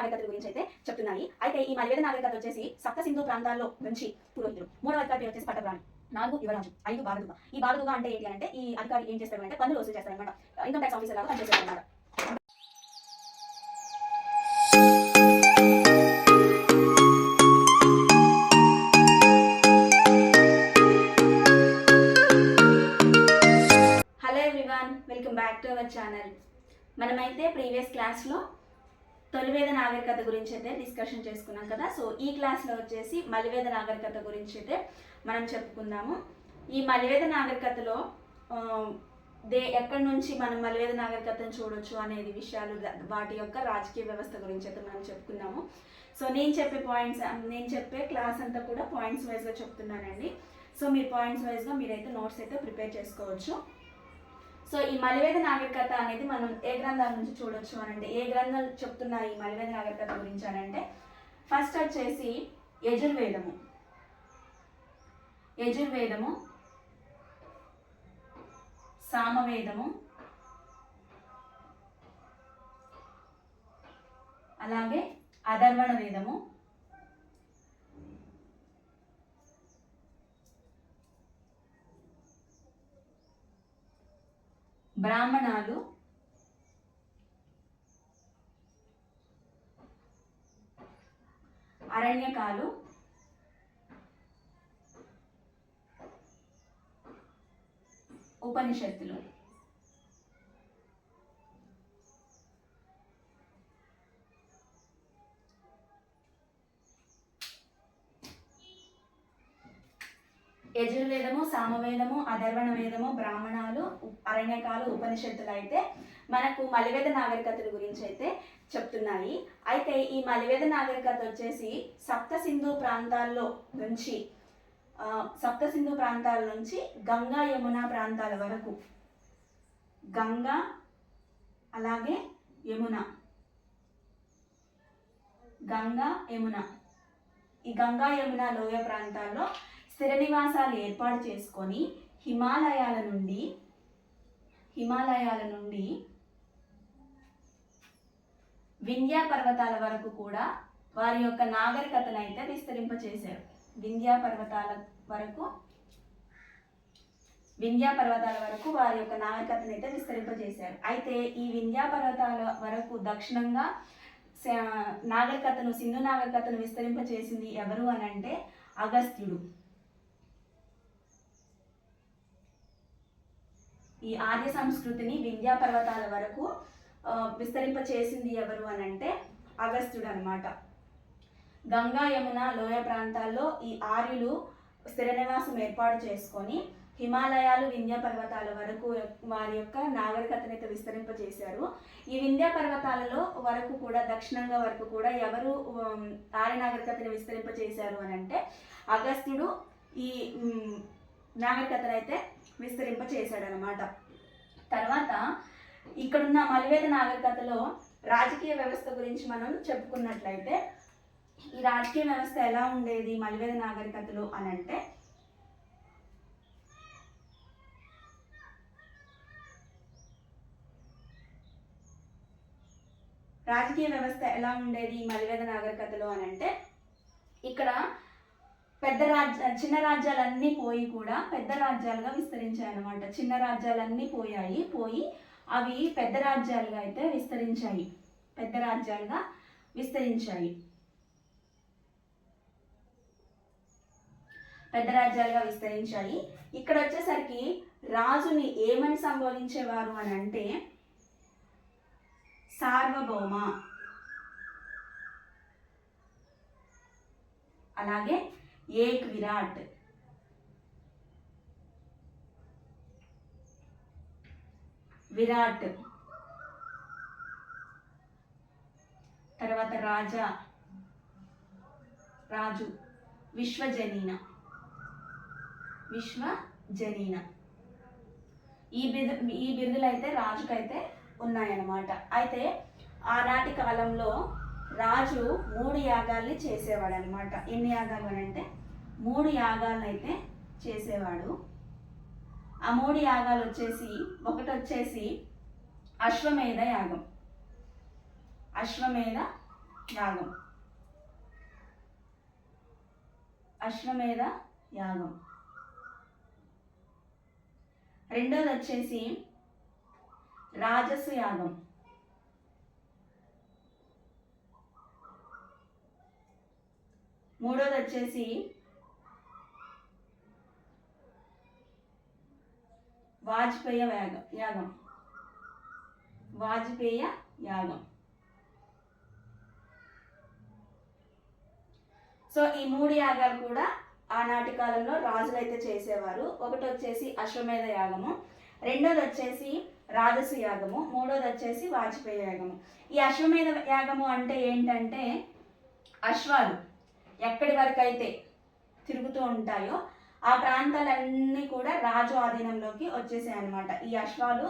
నాగరికత గురించి అయితే చెప్తున్నాయి. అయితే ఈ మలివేద నాగరికత వచ్చేసి సప్త సింధు ప్రాంతాల్లో నుంచి పురోహితులు. మూడవ అధికారి వచ్చేసి పట్టప్రాణి, 4 యువరాజు, 5 బాలదుగ. ఈ బాలదుగ అంటే ఏంటి అంటే ఈ అధికారి ఏం చేస్తాడు అంటే పన్నులు వసూలు చేస్తారనమాట. ఇన్కమ్ ట్యాక్స్ ఆఫీసర్ లాగా పనిచేస్తాడు అనమాట. Welcome back to our channel. మనమైతే ప్రీవియస్ క్లాస్లో తొలివేద నాగరికత గురించి అయితే డిస్కషన్ చేసుకున్నాం కదా. సో ఈ క్లాస్లో వచ్చేసి మలివేద నాగరికత గురించి అయితే మనం చెప్పుకుందాము. ఈ మలివేద నాగరికతలో ఎక్కడి నుంచి మనం మలివేద నాగరికతను చూడొచ్చు అనేది విషయాలు, వాటి యొక్క రాజకీయ వ్యవస్థ గురించి అయితే మనం చెప్పుకున్నాము. సో నేను చెప్పే క్లాస్ అంతా కూడా పాయింట్స్ వైజ్గా చెప్తున్నానండి. సో మీరు పాయింట్స్ వైజ్గా మీరైతే నోట్స్ అయితే ప్రిపేర్ చేసుకోవచ్చు. సో ఈ మలివేద నాగరికత అనేది మనం ఏ గ్రంథాల నుంచి చూడొచ్చు అని అంటే, ఏ గ్రంథాలు చెప్తున్నాయి ఈ మలివేద నాగరికత గురించి అని అంటే, ఫస్ట్ వచ్చేసి యజుర్వేదము, సామవేదము, అలాగే అధర్వణ వేదము, బ్రాహ్మణాలు, అరణ్యకాలు, ఉపనిషత్తులు. యజుర్వేదము, సామవేదము, అధర్వణ వేదము, బ్రాహ్మణాలు, అరణ్యకాలు, ఉపనిషత్తులు అయితే మనకు మలివేద నాగరికతల గురించి అయితే చెప్తున్నాయి. అయితే ఈ మలివేద నాగరికత వచ్చేసి సప్త సింధు ప్రాంతాల నుంచి గంగా యమున ప్రాంతాల వరకు, గంగా అలాగే యమున, ఈ గంగా యమున లోయ ప్రాంతాల్లో స్థిర నివాసాలు ఏర్పాటు చేసుకొని హిమాలయాల నుండి వింధ్య పర్వతాల వరకు కూడా వారి యొక్క నాగరికతను అయితే విస్తరింపచేశారు. వింధ్య పర్వతాల వరకు వారి యొక్క నాగరికతను అయితే విస్తరింపజేశారు. అయితే ఈ వింధ్య పర్వతాల వరకు దక్షిణంగా సింధు నాగరికతను విస్తరింపచేసింది ఎవరు అని అంటే అగస్త్యుడు. ఈ ఆర్య సంస్కృతిని వింధ్య పర్వతాల వరకు విస్తరింపచేసింది ఎవరు అని అంటే అగస్త్యుడు అనమాట. గంగా యమున లోయ ప్రాంతాల్లో ఈ ఆర్యులు స్థిర నివాసం ఏర్పాటు చేసుకొని హిమాలయాలు, వింధ్య పర్వతాల వరకు వారి యొక్క నాగరికతను అయితే విస్తరింపజేశారు. ఈ వింధ్య పర్వతాలలో వరకు కూడా దక్షిణంగా వరకు కూడా ఎవరు ఆర్య నాగరికతను విస్తరింపజేశారు అని అంటే అగస్త్యుడు ఈ నాగరికతను అయితే విస్తరింపచేశాడు అనమాట. తర్వాత ఇక్కడున్న మలివేద నాగరికతలో రాజకీయ వ్యవస్థ గురించి మనం చెప్పుకున్నట్లయితే, ఈ రాజకీయ వ్యవస్థ ఎలా ఉండేది మలివేద నాగరికతలో అని అంటే, ఇక్కడ చిన్న రాజ్యాలన్నీ పోయి కూడా పెద్ద రాజ్యాలుగా విస్తరించాయి అన్నమాట. చిన్న రాజ్యాలన్నీ పోయి అవి పెద్ద రాజ్యాలుగా అయితే విస్తరించాయి. ఇక్కడ వచ్చేసరికి రాజుని ఏమని సంబోధించేవారు అని అంటే సార్వభౌమ, అలాగే ఏక్ విరాట్, తర్వాత రాజు, విశ్వజనీన. ఈ బిరుదులు అయితే రాజుకైతే ఉన్నాయన్నమాట. అయితే ఆనాటి కాలంలో రాజు 3 యాగాల్ని చేసేవాడు అనమాట. ఎన్ని యాగాలు అని అంటే 3 యాగాలను అయితే చేసేవాడు. ఆ 3 యాగాలు వచ్చేసి, ఒకటి వచ్చేసి అశ్వమేధ యాగం, అశ్వమేధ యాగం. రెండోది వచ్చేసి రాజసు యాగం. మూడోది వచ్చేసి వాజపేయ యాగం. వాజపేయ యాగం. సో ఈ 3 యాగాలు కూడా ఆనాటి కాలంలో రాజులు అయితే చేసేవారు. ఒకటి వచ్చేసి అశ్వమేధ యాగము, రెండోది వచ్చేసి రాజసు యాగము, మూడోది వచ్చేసి వాజపేయ యాగము. ఈ అశ్వమేధ యాగము అంటే ఏంటంటే అశ్వాలు ఎక్కడి వరకు అయితే తిరుగుతూ ఉంటాయో ఆ ప్రాంతాలన్నీ కూడా రాజు ఆధీనంలోకి వచ్చేసాయి అన్నమాట. ఈ అశ్వాలు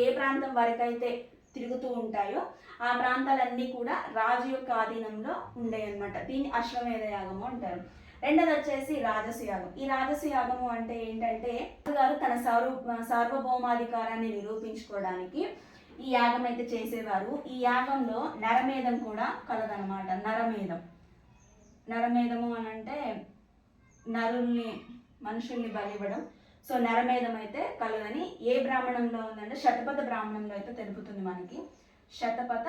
ఏ ప్రాంతం వరకు అయితే తిరుగుతూ ఉంటాయో ఆ ప్రాంతాలన్నీ కూడా రాజు యొక్క ఆధీనంలో ఉండేవి అనమాట. దీన్ని అశ్వమేధ యాగము అంటారు. రెండోది వచ్చేసి రాజసు యాగం. ఈ రాజసు యాగము అంటే ఏంటంటే గారు తన సార్వభౌమాధికారాన్ని నిరూపించుకోవడానికి ఈ యాగం అయితే చేసేవారు. ఈ యాగంలో నరమేధం కూడా కలదనమాట. నరమేధము అని అంటే మనుషుల్ని బలివ్వడం. సో నరమేధం అయితే కలదని ఏ బ్రాహ్మణంలో ఉందంటే శతపథ బ్రాహ్మణంలో అయితే తెలుపుతుంది మనకి. శతపథ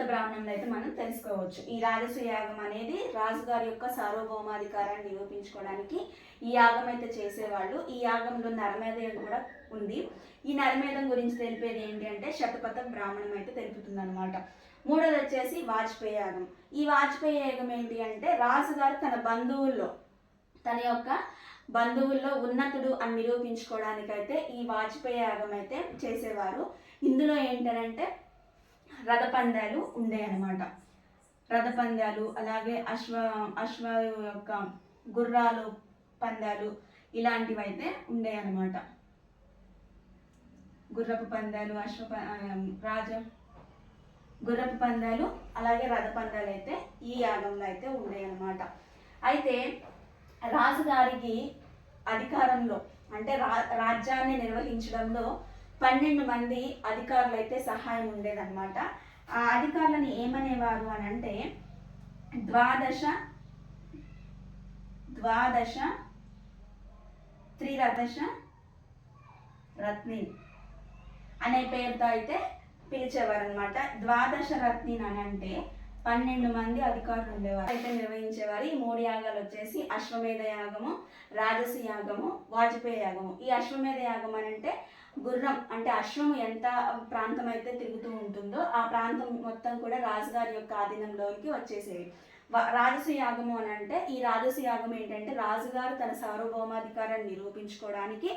బ్రాహ్మణంలో అయితే మనం తెలుసుకోవచ్చు. ఈ రాజసు యాగం అనేది రాజుగారి యొక్క సార్వభౌమాధికారాన్ని నిరూపించుకోవడానికి ఈ యాగం అయితే చేసేవాళ్ళు. ఈ యాగంలో నరమేధం కూడా ఉంది. ఈ నరమేధం గురించి తెలిపేది ఏంటి అంటే శతపథ బ్రాహ్మణం అయితే తెలుపుతుంది అనమాట. మూడోది వచ్చేసి వాజపేయ యాగం. ఈ వాజపేయ యాగం ఏంటి అంటే రాజుగారు తన యొక్క బంధువుల్లో ఉన్నతుడు అని నిరూపించుకోవడానికైతే ఈ వాజపేయ యాగం అయితే చేసేవారు. ఇందులో ఏంటంటే రథపందాలు ఉండేవన్నమాట. రథపందాలు, అలాగే అశ్వ యొక్క గుర్రాలు పందాలు ఇలాంటివి అయితే ఉండేవన్నమాట. గుర్రపు పందాలు, గుర్రపు పందాలు, అలాగే రథపందాలు అయితే ఈ యాగంలో అయితే ఉండేవన్నమాట. అయితే రాజుగారికి అధికారంలో అంటే రాజ్యాన్ని నిర్వహించడంలో 12 మంది అధికారులు అయితే సహాయం ఉండేదన్నమాట. ఆ అధికారులను ఏమనేవారు అని అంటే ద్వాదశ త్రిరథశ రత్ని అనే పేరుతో అయితే పిలిచేవారు అనమాట. ద్వాదశ రత్ని అని అంటే 12 మంది అధికారులు ఉండేవారు అయితే నిర్వహించేవారు. ఈ 3 యాగాలు వచ్చేసి అశ్వమేధ యాగము, రాజసు యాగము, వాజపేయ యాగము. ఈ అశ్వమేధ యాగం అని అంటే గుర్రం అంటే అశ్వము ఎంత ప్రాంతం అయితే తిరుగుతూ ఉంటుందో ఆ ప్రాంతం మొత్తం కూడా రాజుగారి యొక్క ఆధీనంలోకి వచ్చేసేవి. రాజసు యాగము అని అంటే ఈ రాజసు యాగం ఏంటంటే రాజుగారు తన సార్వభౌమాధికారాన్ని నిరూపించుకోవడానికి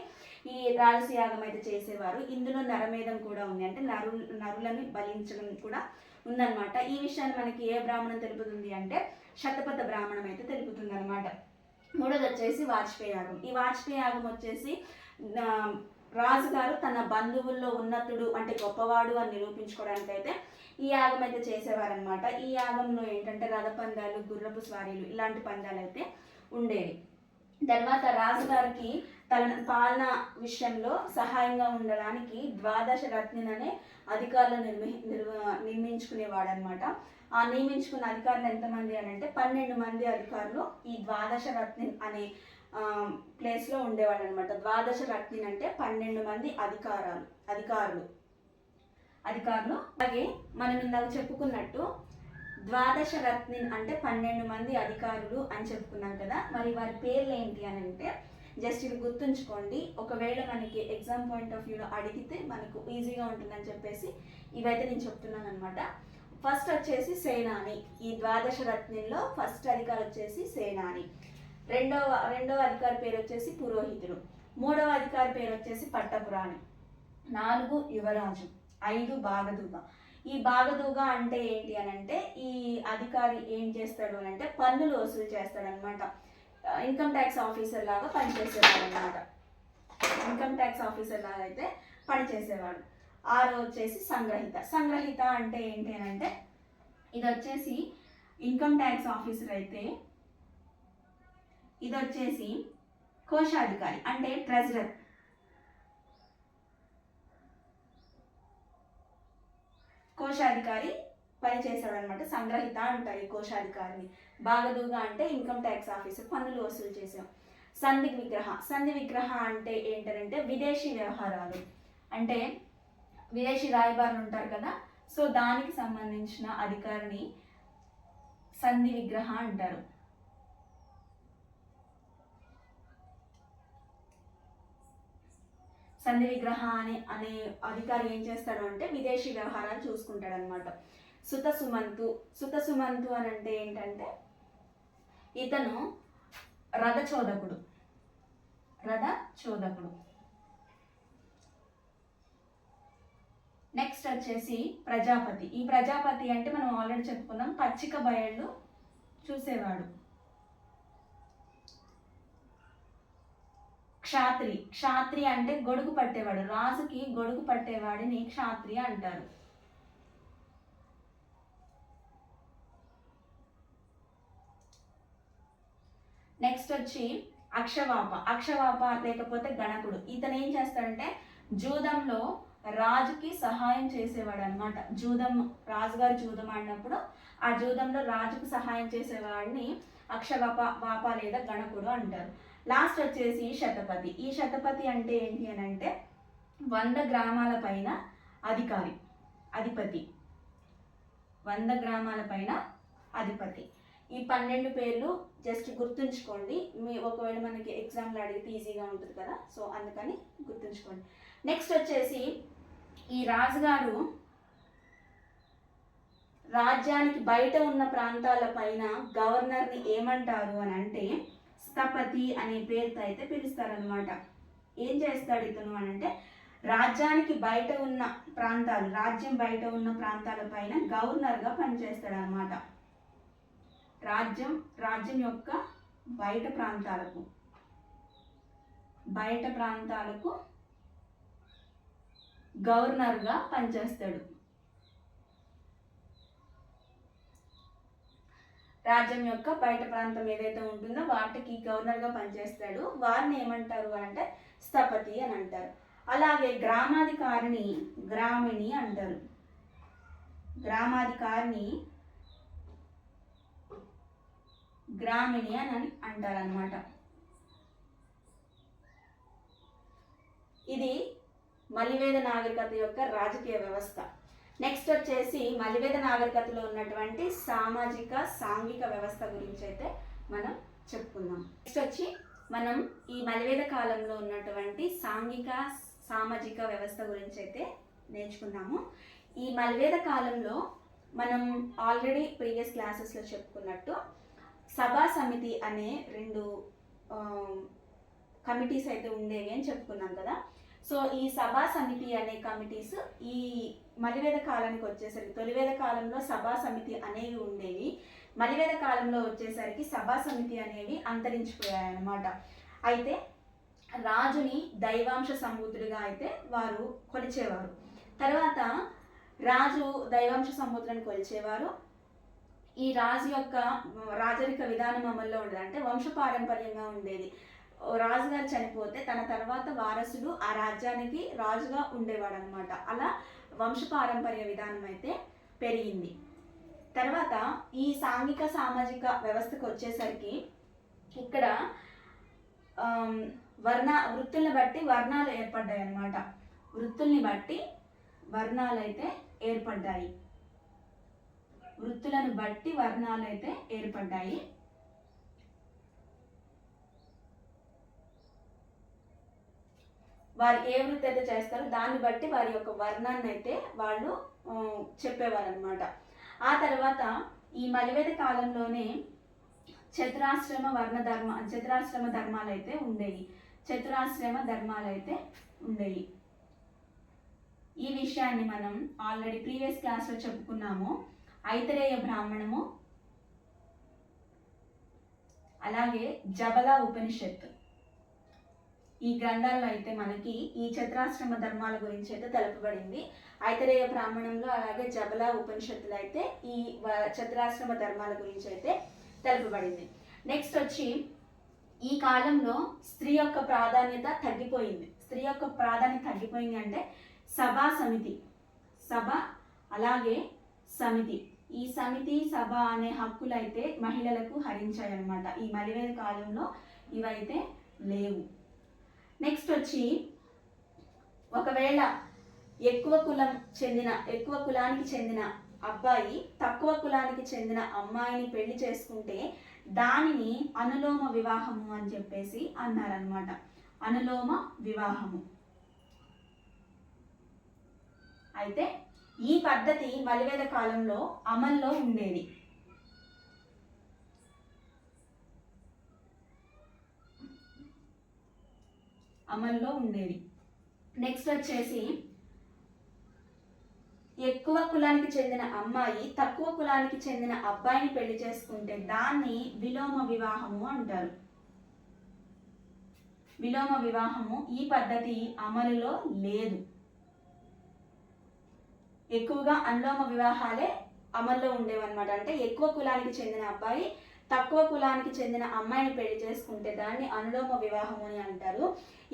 ఈ రాజసు యాగం అయితే చేసేవారు. ఇందులో నరమేధం కూడా ఉంది, అంటే నరులని బలించడం కూడా ఉందన్నమాట. ఈ విషయాన్ని మనకి ఏ బ్రాహ్మణం తెలుపుతుంది అంటే శతపథ బ్రాహ్మణం అయితే తెలుపుతుంది అనమాట. మూడోది వచ్చేసి వాజపేయ యాగం. ఈ వాజపేయ యాగం వచ్చేసి రాజుగారు తన బంధువుల్లో ఉన్నతుడు అంటే గొప్పవాడు అని నిరూపించుకోవడానికి అయితే ఈ యాగం అయితే చేసేవారనమాట. ఈ యాగంలో ఏంటంటే రథపందాలు, గుర్రపు స్వారీలు ఇలాంటి పందాలు అయితే ఉండేవి. తర్వాత రాజుగారికి తన పాలన విషయంలో సహాయంగా ఉండడానికి ద్వాదశ రత్నిన్ అనే అధికారులను నిర్మించుకునేవాడు అనమాట. ఆ నియమించుకున్న అధికారులు ఎంతమంది అని అంటే 12 మంది అధికారులు ఈ ద్వాదశ రత్నిన్ అనే ప్లేస్లో ఉండేవాడు అనమాట. ద్వాదశ రత్నిన్ అంటే 12 మంది అధికారులు. అలాగే మనం ఇందాక చెప్పుకున్నట్టు ద్వాదశ రత్నిన్ అంటే 12 మంది అధికారులు అని చెప్పుకున్నాం కదా. మరి వారి పేర్లు ఏంటి అని అంటే జస్ట్ ఇవి గుర్తుంచుకోండి. ఒకవేళ మనకి ఎగ్జామ్ పాయింట్ ఆఫ్ వ్యూలో అడిగితే మనకు ఈజీగా ఉంటుందని చెప్పేసి ఇవైతే నేను చెప్తున్నాను అనమాట. ఫస్ట్ వచ్చేసి సేనాని. ఈ ద్వాదశ రత్నిన్లో ఫస్ట్ అధికారి వచ్చేసి సేనాని. రెండవ అధికారి పేరు వచ్చేసి పురోహితుడు. మూడవ అధికారి పేరు వచ్చేసి పట్టపురాణి. 4 యువరాజు. 5 బాగదూగ. ఈ బాగదూగ అంటే ఏంటి అని అంటే ఈ అధికారి ఏం చేస్తాడు అని అంటే పన్నులు వసూలు చేస్తాడు అనమాట. ఇన్కమ్ ట్యాక్స్ ఆఫీసర్ లాగా పనిచేసేవాడు అనమాట. ఇన్కమ్ ట్యాక్స్ ఆఫీసర్ లాగా అయితే పనిచేసేవాడు. 6 వచ్చేసి సంగ్రహిత అంటే ఏంటి అని అంటే ఇది వచ్చేసి ఇన్కమ్ ట్యాక్స్ ఆఫీసర్ అయితే ఇది వచ్చేసి కోశాధికారి అంటే ట్రెజరర్. కోశాధికారి పనిచేశాడు అనమాట. సంగ్రహిత అంటారు ఈ కోశాధికారిని. బాగదూగా అంటే ఇన్కమ్ ట్యాక్స్ ఆఫీసర్, పన్నులు వసూలు చేసాం. సంధి విగ్రహ అంటే ఏంటంటే విదేశీ వ్యవహారాలు, అంటే విదేశీ రాయబారులు ఉంటారు కదా, సో దానికి సంబంధించిన అధికారిని సంధి విగ్రహ అంటారు. సంధి విగ్రహ అనే అధికారి ఏం చేస్తాడు అంటే విదేశీ వ్యవహారాలు చూసుకుంటాడు అనమాట. సుత సుమంతు అని అంటే ఏంటంటే ఇతను రథచోదకుడు. నెక్స్ట్ వచ్చేసి ప్రజాపతి. ఈ ప్రజాపతి అంటే మనం ఆల్రెడీ చెప్పుకున్నాం, పచ్చిక బయళ్ళు చూసేవాడు. క్షాత్రి అంటే గొడుగు పట్టేవాడు. రాజుకి గొడుగు పట్టేవాడిని క్షాత్రి అంటారు. నెక్స్ట్ వచ్చి అక్షవాప లేకపోతే గణకుడు. ఇతను ఏం చేస్తాడంటే జూదంలో రాజుకి సహాయం చేసేవాడు అనమాట. రాజుగారు జూదం ఆడినప్పుడు ఆ జూదంలో రాజుకు సహాయం చేసేవాడిని అక్షవాప లేదా గణకుడు అంటారు. లాస్ట్ వచ్చేసి శతపథి. ఈ శతపథి అంటే ఏంటి అని అంటే 100 గ్రామాల పైన అధిపతి. 100 గ్రామాల పైన అధిపతి. ఈ 12 పేర్లు జస్ట్ గుర్తుంచుకోండి. ఒకవేళ మనకి ఎగ్జామ్లో అడిగితే ఈజీగా ఉంటుంది కదా, సో అందుకని గుర్తుంచుకోండి. నెక్స్ట్ వచ్చేసి ఈ రాజుగారు రాజ్యానికి బయట ఉన్న ప్రాంతాల పైన గవర్నర్ని ఏమంటారు అని అంటే స్థపతి అనే పేరుతో అయితే పిలుస్తారనమాట. ఏం చేస్తాడు ఇతను అని అంటే రాజ్యానికి బయట ఉన్న రాజ్యం బయట ఉన్న ప్రాంతాల పైన గవర్నర్గా పనిచేస్తాడు అనమాట. రాజ్యం యొక్క బయట ప్రాంతాలకు గవర్నర్గా పనిచేస్తాడు. రాజ్యం యొక్క బయట ప్రాంతం ఏదైతే ఉంటుందో వాటికి గవర్నర్గా పనిచేస్తాడు. వారిని ఏమంటారు అంటే స్థపతి అని అంటారు. అలాగే గ్రామాధికారిని గ్రామిణి అంటారు. గ్రామిణి అని అంటారు అన్నమాట. ఇది మలివేద నాగరికత యొక్క రాజకీయ వ్యవస్థ. నెక్స్ట్ వచ్చేసి మలివేద నాగరికతలో ఉన్నటువంటి సామాజిక సాంఘిక వ్యవస్థ గురించి అయితే మనం చెప్పుకుందాం. నెక్స్ట్ వచ్చి మనం ఈ మలివేద కాలంలో ఉన్నటువంటి సామాజిక వ్యవస్థ గురించి అయితే నేర్చుకుందాము. ఈ మలివేద కాలంలో మనం ఆల్రెడీ ప్రీవియస్ క్లాసెస్లో చెప్పుకున్నట్టు సభా సమితి అనే 2 కమిటీస్ అయితే ఉండేవి అని చెప్పుకున్నాం కదా. సో ఈ సభా సమితి అనే కమిటీస్ ఈ మలివేద కాలానికి వచ్చేసరికి, తొలివేద కాలంలో సభా సమితి అనేవి ఉండేవి. మలివేద కాలంలో వచ్చేసరికి సభా సమితి అనేవి అంతరించిపోయాయి అన్నమాట. అయితే రాజుని దైవాంశ సంభూతుడిగా అయితే వారు కొలిచేవారు. తర్వాత రాజు దైవాంశ సంభూతులను కొలిచేవారు. ఈ రాజు యొక్క రాజరిక విధానం అమల్లో ఉండేది, అంటే వంశపారంపర్యంగా ఉండేది. రాజుగారు చనిపోతే తన తర్వాత వారసుడు ఆ రాజ్యానికి రాజుగా ఉండేవాడు అనమాట. అలా వంశపారంపర్య విధానం అయితే పెరిగింది. తర్వాత ఈ సాంఘిక సామాజిక వ్యవస్థకు వచ్చేసరికి ఇక్కడ వృత్తుల్ని బట్టి వర్ణాలు ఏర్పడ్డాయి అన్నమాట. వృత్తుల్ని బట్టి వర్ణాలు అయితే ఏర్పడ్డాయి. వృత్తులను బట్టి వర్ణాలు అయితే ఏర్పడ్డాయి. వారు ఏ వృత్తి అయితే చేస్తారో దాన్ని బట్టి వారి యొక్క వర్ణాన్ని అయితే వాళ్ళు చెప్పేవారు అనమాట. ఆ తర్వాత ఈ మలివేద కాలంలోనే చతురాశ్రమ ధర్మాలు అయితే ఉండేవి. ఈ విషయాన్ని మనం ఆల్రెడీ ప్రీవియస్ క్లాస్లో చెప్పుకున్నాము. ఐతరేయ బ్రాహ్మణము, అలాగే జబలా ఉపనిషత్, ఈ గ్రంథాల్లో అయితే మనకి ఈ చతురాశ్రమ ధర్మాల గురించి అయితే తెలుపబడింది. ఐతరేయ బ్రాహ్మణంలో అలాగే జబలా ఉపనిషత్తులు అయితే ఈ చతురాశ్రమ ధర్మాల గురించి అయితే తెలుపబడింది. నెక్స్ట్ వచ్చి ఈ కాలంలో స్త్రీ యొక్క ప్రాధాన్యత తగ్గిపోయింది. అంటే సభ అలాగే సమితి. ఈ సమితి, సభ అనే హక్కులు అయితే మహిళలకు హరించాయన్నమాట. ఈ మలివేద కాలంలో ఇవైతే లేవు. నెక్స్ట్ వచ్చి, ఒకవేళ ఎక్కువ కులానికి చెందిన అబ్బాయి తక్కువ కులానికి చెందిన అమ్మాయిని పెళ్లి చేసుకుంటే దానిని అనులోమ వివాహము అని చెప్పేసి అన్నారనమాట. అనులోమ వివాహము. అయితే ఈ పద్ధతి మలివేద కాలంలో అమల్లో ఉండేది. నెక్స్ట్ వచ్చేసి, ఎక్కువ కులానికి చెందిన అమ్మాయి తక్కువ కులానికి చెందిన అబ్బాయిని పెళ్లి చేసుకుంటే దాన్ని విలోమ వివాహము అంటారు. విలోమ వివాహము. ఈ పద్ధతి అమలులో లేదు. ఎక్కువగా అనులోమ వివాహాలే అమల్లో ఉండేవన్నమాట. అంటే ఎక్కువ కులానికి చెందిన అబ్బాయి తక్కువ కులానికి చెందిన అమ్మాయిని పెళ్లి చేసుకుంటే దాన్ని అనులోమ వివాహము అని అంటారు.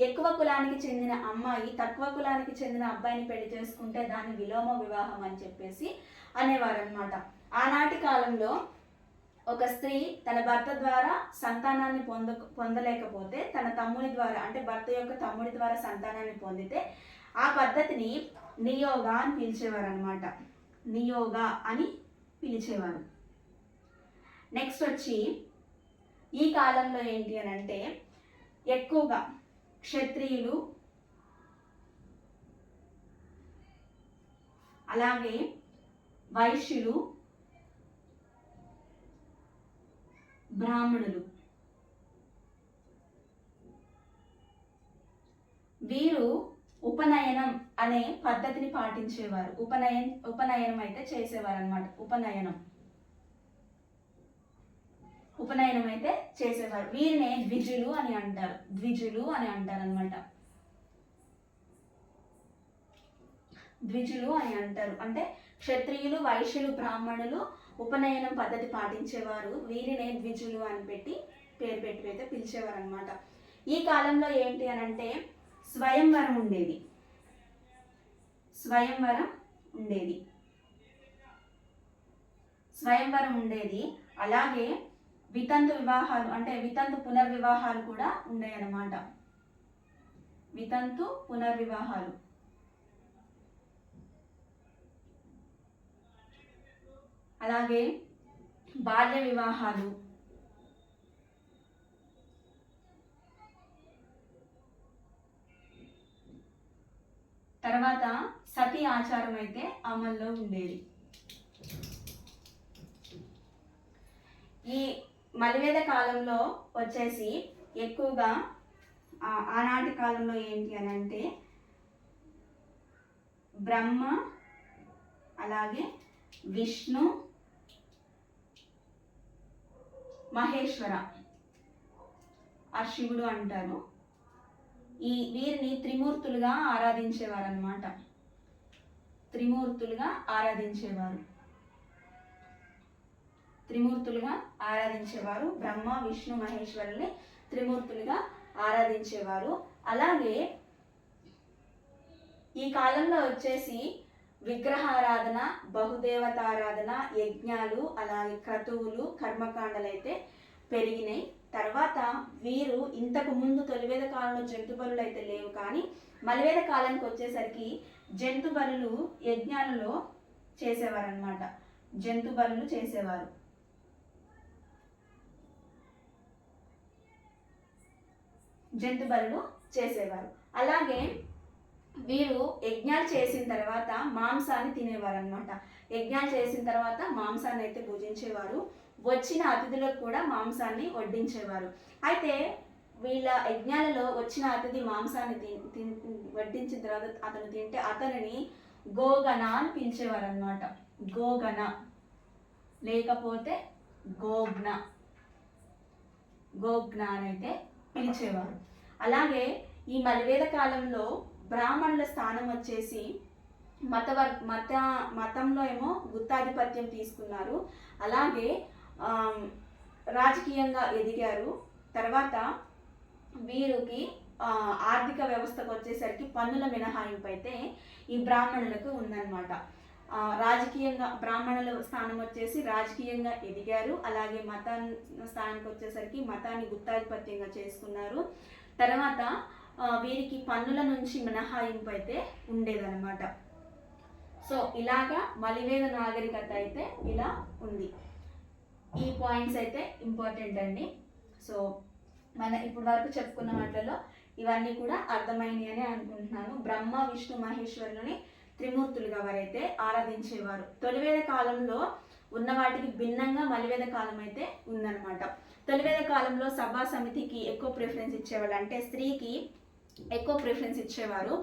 ఎక్కువ కులానికి చెందిన అమ్మాయి తక్కువ కులానికి చెందిన అబ్బాయిని పెళ్లి చేసుకుంటే దాన్ని విలోమ వివాహం అని చెప్పేసి అనేవారు అనమాట. ఆనాటి కాలంలో ఒక స్త్రీ తన భర్త ద్వారా సంతానాన్ని పొందలేకపోతే తన తమ్ముడి ద్వారా, అంటే భర్త యొక్క తమ్ముడి ద్వారా సంతానాన్ని పొందితే ఆ పద్ధతిని నియోగ అని పిలిచేవారు అనమాట. నియోగ అని పిలిచేవారు. నెక్స్ట్ వచ్చి, ఈ కాలంలో ఏంటి అని అంటే ఎక్కువగా క్షత్రియులు, అలాగే వైశ్యులు, బ్రాహ్మణులు, వీరు ఉపనయనం అనే పద్ధతిని పాటించేవారు. ఉపనయనం అయితే చేసేవారు అనమాట. ఉపనయనం అయితే చేసేవారు. వీరినే ద్విజులు అని అంటారు. అనమాట. ద్విజులు అని అంటారు. అంటే క్షత్రియులు, వైశ్యులు, బ్రాహ్మణులు ఉపనయనం పద్ధతి పాటించేవారు. వీరినే ద్విజులు అని పేరు పెట్టి అయితే పిలిచేవారు అనమాట. ఈ కాలంలో ఏంటి అని అంటే స్వయంవరం ఉండేది. అలాగే వితంతు వివాహాలు, అంటే వితంతు పునర్వివాహాలు కూడా ఉన్నాయన్నమాట. అలాగే బాల్య వివాహాలు, తర్వాత సతీ ఆచారం అయితే అమల్లో ఉండేది. ఈ మలివేద కాలంలో వచ్చేసి ఎక్కువగా ఆనాటి కాలంలో ఏంటి అని అంటే బ్రహ్మ, అలాగే విష్ణు, మహేశ్వర, ఆ శివుడు అంటారు. వీరిని త్రిమూర్తులుగా ఆరాధించేవారు. బ్రహ్మ, విష్ణు, మహేశ్వరుని త్రిమూర్తులుగా ఆరాధించేవారు. అలాగే ఈ కాలంలో వచ్చేసి విగ్రహారాధన, బహుదేవతారాధన, యజ్ఞాలు, అలాగే క్రతువులు, కర్మకాండలు అయితే పెరిగినాయి. తర్వాత వీరు ఇంతకు ముందు తొలివేద కాలంలో జంతు బలులు అయితే లేవు, కానీ మలివేద కాలానికి వచ్చేసరికి జంతు బలులు యజ్ఞాలలో చేసేవారనమాట. అలాగే వీరు యజ్ఞాలు చేసిన తర్వాత మాంసాన్ని తినేవారు అనమాట. యజ్ఞాలు చేసిన తర్వాత మాంసాన్ని అయితే భుజించేవారు. వచ్చిన అతిథులకు కూడా మాంసాన్ని వడ్డించేవారు. అయితే వీళ్ళ యజ్ఞాలలో వచ్చిన అతిథి మాంసాన్ని వడ్డించిన తర్వాత అతను తింటే అతనిని గోగణ అని పిలిచేవారు అనమాట. గోగణ, లేకపోతే గోగ్న అని అయితే పిలిచేవారు. అలాగే ఈ మలివేద కాలంలో బ్రాహ్మణుల స్థానం వచ్చేసి మతంలో ఏమో గుత్తాధిపత్యం తీసుకున్నారు. అలాగే రాజకీయంగా ఎదిగారు. తర్వాత వీరికి ఆర్థిక వ్యవస్థకు వచ్చేసరికి పన్నుల మినహాయింపు అయితే ఈ బ్రాహ్మణులకు ఉందన్నమాట. రాజకీయంగా బ్రాహ్మణుల స్థానం వచ్చేసి రాజకీయంగా ఎదిగారు. అలాగే స్థానానికి వచ్చేసరికి మతాన్ని గుత్తాధిపత్యంగా చేసుకున్నారు. తర్వాత వీరికి పన్నుల నుంచి మినహాయింపు అయితే ఉండేదన్నమాట. సో ఇలాగా మలివేద నాగరికత అయితే ఇలా ఉంది. ఈ పాయింట్స్ అయితే ఇంపార్టెంట్ అండి. సో ఇప్పుడు వరకు చెప్పుకున్న వాటిలో ఇవన్నీ కూడా అర్థమైనవి అని అనుకుంటున్నాను. బ్రహ్మ విష్ణు మహేశ్వరులని త్రిమూర్తులుగా వారైతే ఆరాధించేవారు. తొలివేద కాలంలో ఉన్న వాటికి భిన్నంగా మలివేద కాలం అయితే ఉందన్నమాట. తొలివేద కాలంలో సభా సమితికి ఎక్కువ ప్రిఫరెన్స్ ఇచ్చేవాళ్ళు, అంటే స్త్రీకి ఎక్కువ ప్రిఫరెన్స్ ఇచ్చేవారు.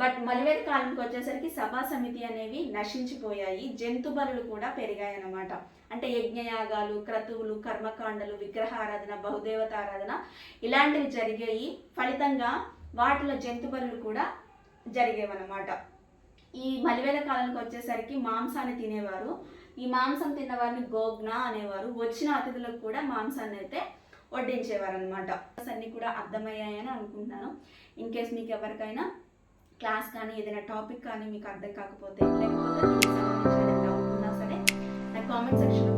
బట్ మలివేద కాలంకి వచ్చేసరికి సభా సమితి అనేవి నశించిపోయాయి. జంతు బలులు కూడా పెరిగాయి అన్నమాట. అంటే యజ్ఞయాగాలు, క్రతువులు, కర్మకాండలు, విగ్రహారాధన, బహుదేవత ఆరాధన ఇలాంటివి జరిగాయి. ఫలితంగా వాటిలో జంతు బలులు కూడా జరిగేవన్నమాట. ఈ మలివేద కాలానికి వచ్చేసరికి మాంసాన్ని తినేవారు. ఈ మాంసం తిన్నవారిని గోగ్న అనేవారు. వచ్చిన అతిథులకు కూడా మాంసాన్ని అయితే వడ్డించేవారు అనమాట. అన్నీ కూడా అర్థమయ్యాయని అనుకుంటున్నాను. ఇన్ కేస్ మీకు ఎవరికైనా క్లాస్ కానీ ఏదైనా టాపిక్ కానీ మీకు అర్థం కాకపోతే, లేకపోతే దీనికి సంబంధించిన డౌట్ ఉన్నా సరే నాకు కామెంట్ సెక్షన్లో